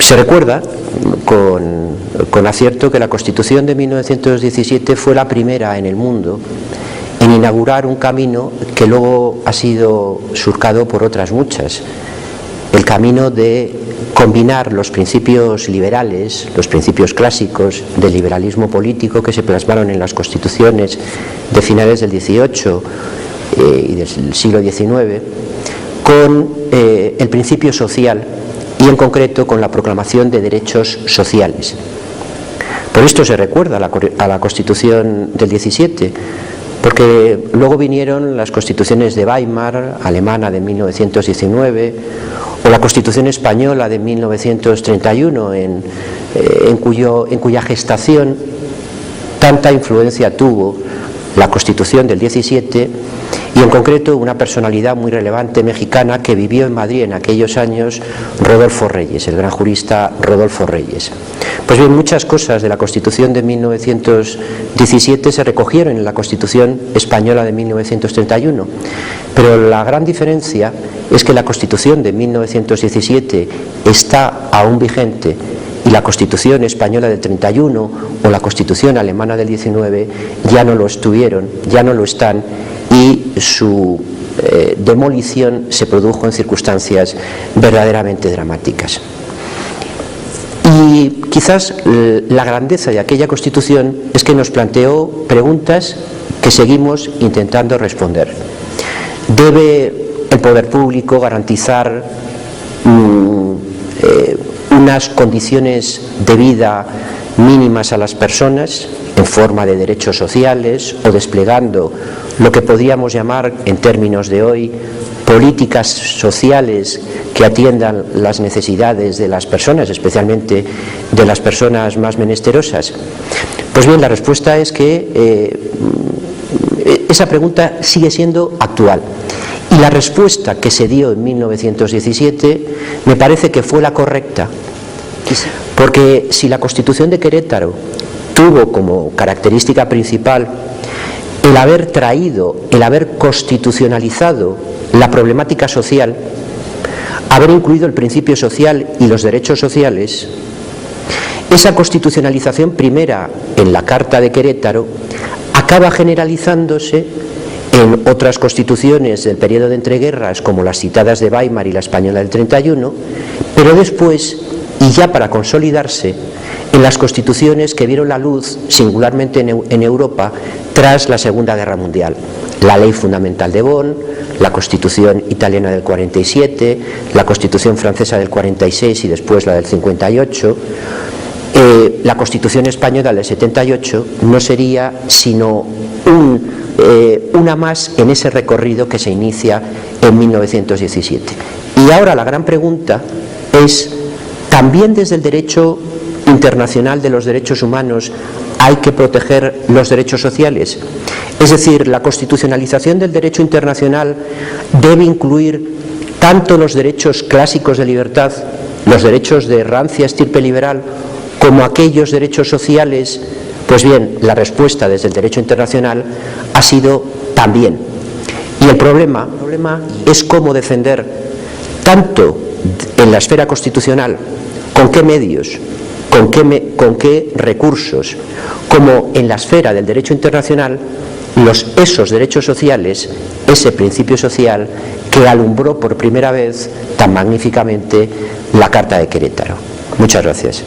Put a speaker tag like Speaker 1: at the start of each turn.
Speaker 1: Se recuerda con acierto que la Constitución de 1917 fue la primera en el mundo en inaugurar un camino que luego ha sido surcado por otras muchas, el camino de combinar los principios liberales, los principios clásicos del liberalismo político que se plasmaron en las constituciones de finales del XVIII y del siglo XIX, con el principio social y en concreto con la proclamación de derechos sociales. Por esto se recuerda a la Constitución del XVII, porque luego vinieron las constituciones de Weimar, alemana de 1919, o la Constitución española de 1931, en cuya gestación tanta influencia tuvo la Constitución del 17 y en concreto una personalidad muy relevante mexicana que vivió en Madrid en aquellos años, Rodolfo Reyes, el gran jurista Rodolfo Reyes. Pues bien, muchas cosas de la Constitución de 1917 se recogieron en la Constitución española de 1931, pero la gran diferencia es que la Constitución de 1917 está aún vigente y la Constitución española del 31 o la Constitución alemana del 19 ya no lo estuvieron, ya no lo están, y su demolición se produjo en circunstancias verdaderamente dramáticas. Y quizás la grandeza de aquella Constitución es que nos planteó preguntas que seguimos intentando responder. ¿Debe el poder público garantizar unas condiciones de vida mínimas a las personas en forma de derechos sociales o desplegando lo que podríamos llamar en términos de hoy políticas sociales que atiendan las necesidades de las personas, especialmente de las personas más menesterosas? Pues bien, la respuesta es que esa pregunta sigue siendo actual. Y la respuesta que se dio en 1917 me parece que fue la correcta, porque si la Constitución de Querétaro tuvo como característica principal el haber traído, el haber constitucionalizado la problemática social, haber incluido el principio social y los derechos sociales, esa constitucionalización primera en la Carta de Querétaro acaba generalizándose en otras constituciones del periodo de entreguerras, como las citadas de Weimar y la española del 31, pero después, y ya para consolidarse, en las constituciones que vieron la luz, singularmente en Europa, tras la Segunda Guerra Mundial. La Ley Fundamental de Bonn, la Constitución italiana del 47, la Constitución francesa del 46 y después la del 58, la Constitución española del 78 no sería sino una más en ese recorrido que se inicia en 1917. Y ahora la gran pregunta es, ¿también desde el derecho internacional de los derechos humanos hay que proteger los derechos sociales? Es decir, la constitucionalización del derecho internacional debe incluir tanto los derechos clásicos de libertad, los derechos de rancia estirpe liberal, como aquellos derechos sociales. Pues bien, la respuesta desde el derecho internacional ha sido también. Y el problema es cómo defender, tanto en la esfera constitucional, con qué medios, con qué recursos, como en la esfera del derecho internacional, esos derechos sociales, ese principio social que alumbró por primera vez tan magníficamente la Carta de Querétaro. Muchas gracias.